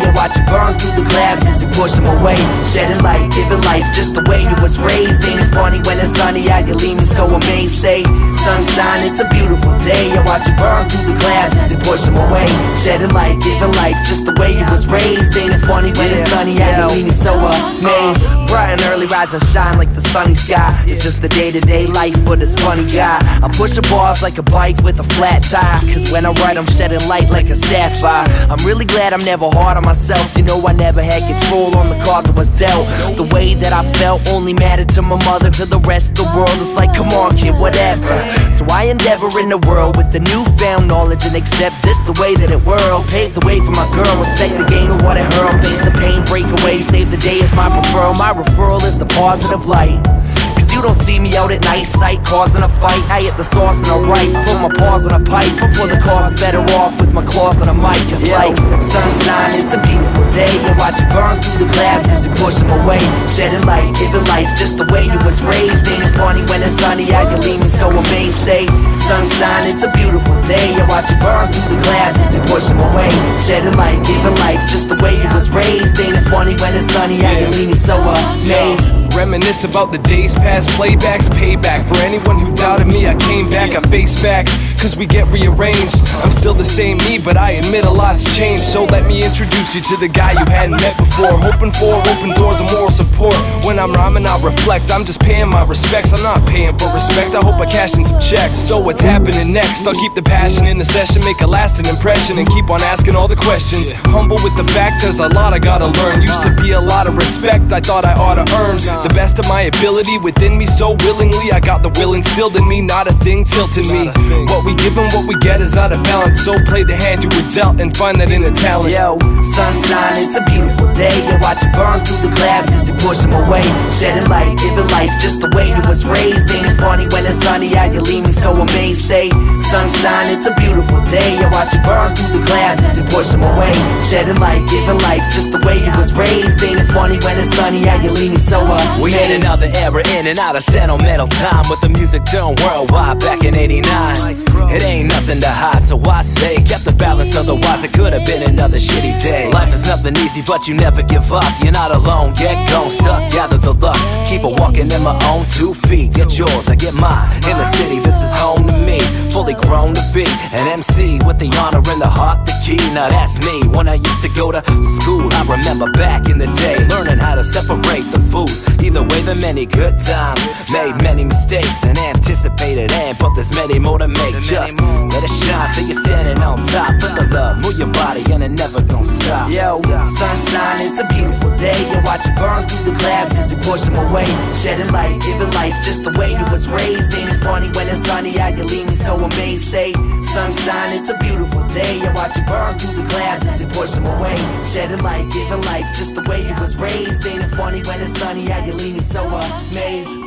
You watch it burn through the clouds as you push them away. Shedding light, giving life, just the way you was raised. Ain't it funny when it's sunny, how you leave me so amazed. Say, sunshine, it's a beautiful day. You watch it burn through the clouds as you push them away. Shedding light, giving life, just the way you was raised. Ain't it funny when it's sunny, how you leave me so amazed. Bright and early, rise and shine like the sunny sky. It's just the day-to-day life for this funny guy. I'm pushing bars like a bike with a flat tire, cause when I write I'm shedding light like a sapphire. I'm really glad I'm never hard on myself. You know I never had control on the cards I was dealt. The way that I felt only mattered to my mother. To the rest of the world it's like, come on kid, whatever. So I endeavor in the world with the newfound knowledge and accept this the way that it whirled. Pave the way for my girl, respect the game of what I hurl. Face the pain, break away, save the day is my preferral. My referral is the positive light. Cause you don't see me out at night sight causing a fight. I hit the sauce and I write, put my paws on a pipe. Before the cause, I'm better off with my claws on a mic. It's like sunshine, it's a beautiful day. You watch it burn through the clouds as you push them away. Shedding light, giving life, just the way you was raised. Ain't it funny when it's sunny, how you leave me so amazed. Say, sunshine, it's a beautiful day. You watch it burn through the clouds as you push them away. Shedding light, giving life, just the way you was raised. Ain't it funny when it's sunny, how you leave me so amazed. Reminisce about the days past, playbacks, payback. For anyone who doubted me, I came back, I face facts, cause we get rearranged. I'm still the same me, but I admit a lot's changed. So let me introduce you to the guy you hadn't met before. Hoping for open doors and moral support. When I'm rhyming, I reflect, I'm just paying my respects. I'm not paying for respect, I hope I cash in some checks. So what's happening next? I'll keep the passion in the session, make a lasting impression, and keep on asking all the questions. Humble with the fact, there's a lot I gotta learn. Used to be a lot of respect I thought I oughta earn. The best of my ability within me, so willingly I got the will instilled in me, not a thing tilting me. What we give and what we get is out of balance, so play the hand you were dealt and find that inner talent. Yo, sunshine, it's a beautiful day. You watch it burn through the clouds as you push them away. Shedding light, giving life, just the way you was raised. Ain't it funny when it's sunny, how you leave me so amazed. Say, sunshine, it's a beautiful day. You watch it burn through the clouds as you push them away. Shedding light, giving life, just the way you was raised. Ain't it funny when it's sunny, how you leave me so amazed. We had another era in and out of sentimental time, with the music done worldwide back in '89. It ain't nothing to hide, so I say kept the balance, otherwise it could have been another shitty day. Life is nothing easy, but you never give up. You're not alone, get gone, stuck, gather the luck. Keep on walking in my own 2 feet. Get yours, I get mine. In the city, this is home to me. Fully grown to be an MC with the honor and the heart, the key. Now that's me. When I used to go to school, I remember back in the day, learning how to separate the fools. Either way, the many good times, made many mistakes and anticipated, but there's many more to make. Just let it shine till you're standing on top. Put the love, move your body, and it never gonna stop. Yo, sunshine, it's a beautiful day. You watch it burn through the clouds as you push them away. Shedding light, giving life, just the way you was raised. Ain't it funny when it's sunny, how you leave me so amazed. Say, sunshine, it's a beautiful day. You watch it burn through the clouds as you push them away. Shedding light, giving life, just the way you was raised. Ain't it funny when it's sunny, how you leave me so amazed.